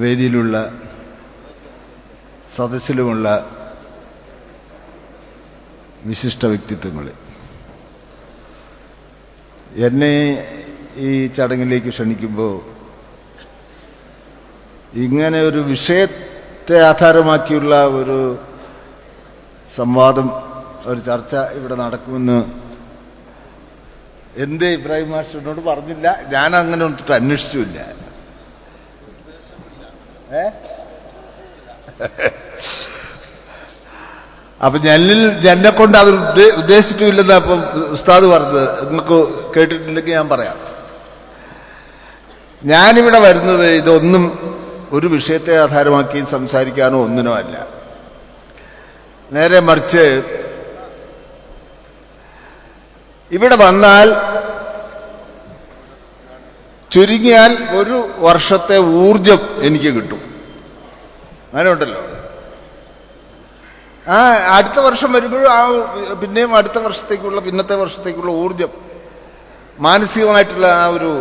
വേദിയിലുള്ള സദസ്സിലുമുള്ള വിശിഷ്ട വ്യക്തിത്വങ്ങളെ, എന്നെ ഈ ചടങ്ങിലേക്ക് ക്ഷണിക്കുമ്പോൾ ഇങ്ങനെ ഒരു വിഷയത്തെ ആധാരമാക്കിയുള്ള ഒരു സംവാദം, ഒരു ചർച്ച ഇവിടെ നടക്കുമെന്ന് എന്റെ ഇബ്രാഹിം മാസ്റ്ററിനോട് പറഞ്ഞില്ല. ഞാൻ അങ്ങനെ ഒന്നിട്ട് അന്വേഷിച്ചില്ല. അപ്പൊ എന്നെ കൊണ്ട് അത് ഉദ്ദേശിച്ചിട്ടില്ലെന്ന് അപ്പം ഉസ്താദ് പറഞ്ഞത് നിങ്ങൾക്ക് കേട്ടിട്ടില്ലെങ്കിൽ ഞാൻ പറയാം. ഞാനിവിടെ വരുന്നത് ഇതൊന്നും ഒരു വിഷയത്തെ ആധാരമാക്കി സംസാരിക്കാനോ ഒന്നിനോ അല്ല. നേരെ മറിച്ച് ഇവിടെ വന്നാൽ ചുരുങ്ങിയാൽ ഒരു വർഷത്തെ ഊർജം എനിക്ക് കിട്ടും. അങ്ങനെ ഉണ്ടല്ലോ. ആ അടുത്ത വർഷം വരുമ്പോഴും ആ പിന്നെയും അടുത്ത വർഷത്തേക്കുള്ള പിന്നത്തെ വർഷത്തേക്കുള്ള ഊർജം, മാനസികമായിട്ടുള്ള ആ ഒരു,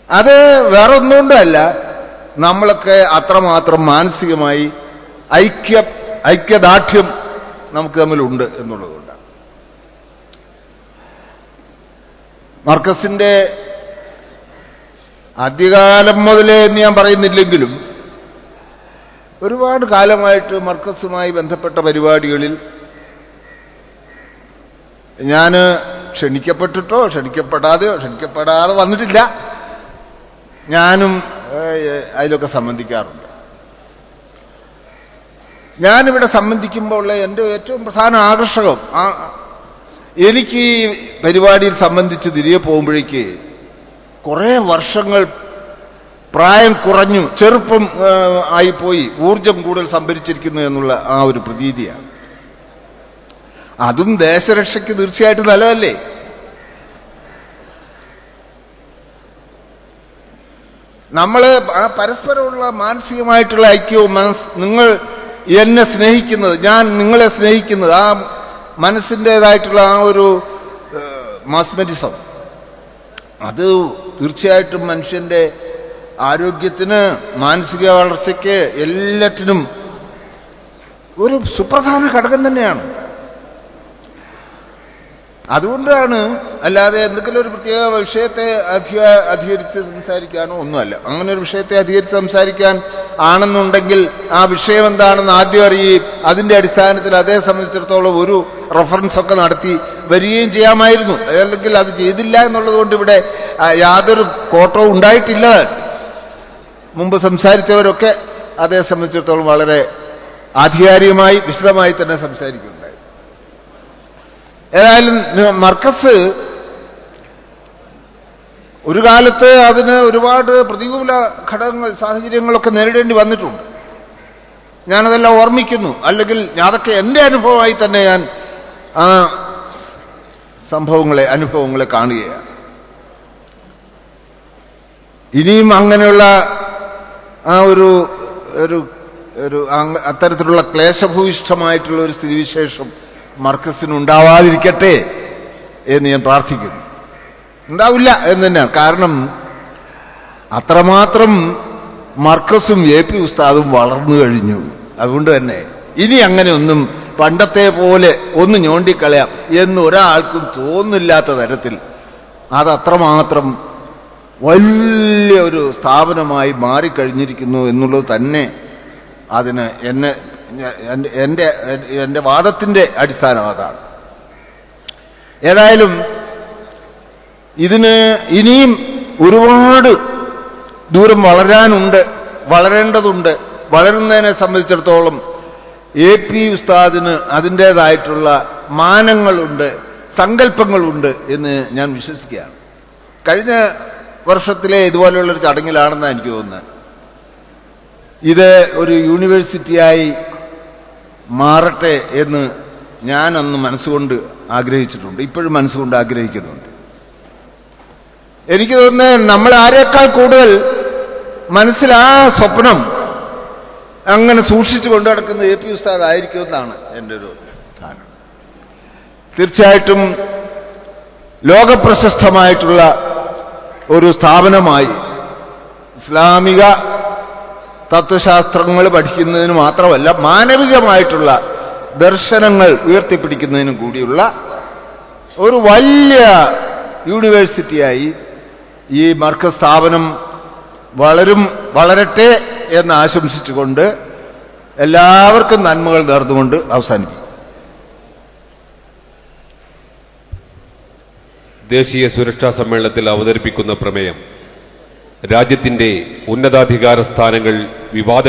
അത് വേറെ ഒന്നുകൊണ്ടല്ല, നമ്മളൊക്കെ അത്രമാത്രം മാനസികമായി ഐക്യദാർഢ്യം നമുക്ക് തമ്മിലുണ്ട് എന്നുള്ളതുകൊണ്ടാണ്. മർക്കസിന്റെ ആദ്യകാലം മുതലേ എന്ന് ഞാൻ പറയുന്നില്ലെങ്കിലും ഒരുപാട് കാലമായിട്ട് മർക്കസുമായി ബന്ധപ്പെട്ട പരിപാടികളിൽ ഞാൻ ക്ഷണിക്കപ്പെടാതെ വന്നിട്ടില്ല. ഞാനും അതിലൊക്കെ സംബന്ധിക്കാറുണ്ട്. ഞാനിവിടെ സംബന്ധിക്കുമ്പോൾ എൻ്റെ ഏറ്റവും പ്രധാന ആകർഷകം, എനിക്ക് ഈ പരിപാടിയിൽ സംബന്ധിച്ച് തിരികെ പോകുമ്പോഴേക്ക് കുറേ വർഷങ്ങൾ പ്രായം കുറഞ്ഞു, ചെറുപ്പം ആയിപ്പോയി, ഊർജം കൂടുതൽ സംഭരിച്ചിരിക്കുന്നു എന്നുള്ള ആ ഒരു പ്രതീതിയാണ്. അതും ദേശരക്ഷയ്ക്ക് തീർച്ചയായിട്ടും നല്ലതല്ലേ? നമ്മൾ ആ പരസ്പരമുള്ള മാനസികമായിട്ടുള്ള ഐക്യവും, നിങ്ങൾ എന്നെ സ്നേഹിക്കുന്നത്, ഞാൻ നിങ്ങളെ സ്നേഹിക്കുന്നത്, ആ മനസ്സിൻ്റെതായിട്ടുള്ള ആ ഒരു മാസ്മരിസം, അത് തീർച്ചയായിട്ടും മനുഷ്യന്റെ ആരോഗ്യത്തിന്, മാനസിക വളർച്ചയ്ക്ക്, എല്ലാറ്റിനും ഒരു സുപ്രധാന ഘടകം തന്നെയാണ്. അതുകൊണ്ടാണ്, അല്ലാതെ എന്തെങ്കിലും ഒരു പ്രത്യേക വിഷയത്തെ അധികരിച്ച് സംസാരിക്കാനോ ഒന്നുമല്ല. അങ്ങനെ ഒരു വിഷയത്തെ അധികരിച്ച് സംസാരിക്കാൻ ആണെന്നുണ്ടെങ്കിൽ ആ വിഷയം എന്താണെന്ന് ആദ്യം അറിയുകയും അതിന്റെ അടിസ്ഥാനത്തിൽ അതേ സംബന്ധിച്ചിടത്തോളം ഒരു റെഫറൻസ് ഒക്കെ നടത്തി വരികയും ചെയ്യാമായിരുന്നു. അല്ലെങ്കിൽ അത് ചെയ്തില്ല എന്നുള്ളത് കൊണ്ട് ഇവിടെ യാതൊരു കോട്ടവും ഉണ്ടായിട്ടില്ല. മുമ്പ് സംസാരിച്ചവരൊക്കെ അതേ സംബന്ധിച്ചിടത്തോളം വളരെ ആധികാരികമായി വിശദമായി തന്നെ സംസാരിക്കുന്നുണ്ടായി. ഏതായാലും മർക്കസ് ഒരു കാലത്ത് അതിന് ഒരുപാട് പ്രതികൂല ഘടകങ്ങൾ, സാഹചര്യങ്ങളൊക്കെ നേരിടേണ്ടി വന്നിട്ടുണ്ട്. ഞാനതെല്ലാം ഓർമ്മിക്കുന്നു. അല്ലെങ്കിൽ അതൊക്കെ എന്റെ അനുഭവമായി തന്നെ ഞാൻ ആ അനുഭവങ്ങളെ കാണുകയാണ്. ഇനിയും അങ്ങനെയുള്ള ആ ഒരു അത്തരത്തിലുള്ള ക്ലേശഭൂയിഷ്ഠമായിട്ടുള്ള ഒരു സ്ഥിതിവിശേഷം മർക്കസിന് ഉണ്ടാവാതിരിക്കട്ടെ എന്ന് ഞാൻ പ്രാർത്ഥിക്കുന്നു. ഉണ്ടാവില്ല എന്ന് തന്നെയാണ്. കാരണം അത്രമാത്രം മർക്കസും എ പി ഉസ്താദും വളർന്നു കഴിഞ്ഞു. അതുകൊണ്ട് തന്നെ ഇനി അങ്ങനെ ഒന്നും പണ്ടത്തെ പോലെ ഒന്ന് ഞോണ്ടിക്കളയാം എന്ന് ഒരാൾക്കും തോന്നില്ലാത്ത തരത്തിൽ അതത്രമാത്രം വലിയ ഒരു സ്ഥാപനമായി മാറിക്കഴിഞ്ഞിരിക്കുന്നു എന്നുള്ളത് തന്നെ അതിന് എന്റെ വാദത്തിന്റെ അടിസ്ഥാനം അതാണ്. ഏതായാലും ഇതിന് ഇനിയും ഒരുപാട് ദൂരം വളരേണ്ടതുണ്ട്. വളരുന്നതിനെ സംബന്ധിച്ചിടത്തോളം എ പി ഉസ്താദിന് അതിൻ്റെതായിട്ടുള്ള മാനങ്ങളുണ്ട്, സങ്കല്പങ്ങളുണ്ട് എന്ന് ഞാൻ വിശ്വസിക്കുകയാണ്. കഴിഞ്ഞ വർഷത്തിലെ ഇതുപോലെയുള്ളൊരു ചടങ്ങിലാണെന്നാണ് എനിക്ക് തോന്നുന്നത്. ഇത് ഒരു യൂണിവേഴ്സിറ്റിയായി മാറട്ടെ എന്ന് ഞാൻ അന്ന് മനസ്സുകൊണ്ട് ആഗ്രഹിച്ചിട്ടുണ്ട്, ഇപ്പോഴും മനസ്സുകൊണ്ട് ആഗ്രഹിക്കുന്നുണ്ട്. എനിക്ക് തോന്നുന്നത് നമ്മൾ ആരെക്കാൾ കൂടുതൽ മനസ്സിൽ ആ സ്വപ്നം അങ്ങനെ സൂക്ഷിച്ചു കൊണ്ടു നടക്കുന്ന എ പി ഉസ്താദ് ആയിരിക്കുമെന്നാണ് എൻ്റെ ഒരു ധാരണ. തീർച്ചയായിട്ടും ലോകപ്രശസ്തമായിട്ടുള്ള ഒരു സ്ഥാപനമായി ഇസ്ലാമിക തത്വശാസ്ത്രങ്ങൾ പഠിക്കുന്നതിന് മാത്രമല്ല മാനവികമായിട്ടുള്ള ദർശനങ്ങൾ ഉയർത്തിപ്പിടിക്കുന്നതിനും കൂടിയുള്ള ഒരു വലിയ യൂണിവേഴ്സിറ്റിയായി ഈ മർക്കസ് സ്ഥാപനം വളരട്ടെ എന്ന് ആശംസിച്ചുകൊണ്ട് എല്ലാവർക്കും നന്മകൾ നേർന്നുകൊണ്ട് അവസാനിപ്പിക്കും. ദേശീയ സുരക്ഷാ സമ്മേളനത്തിൽ അവതരിപ്പിക്കുന്ന പ്രമേയം രാജ്യത്തിന്റെ ഉന്നതാധികാര സ്ഥാനങ്ങൾ വിവാദ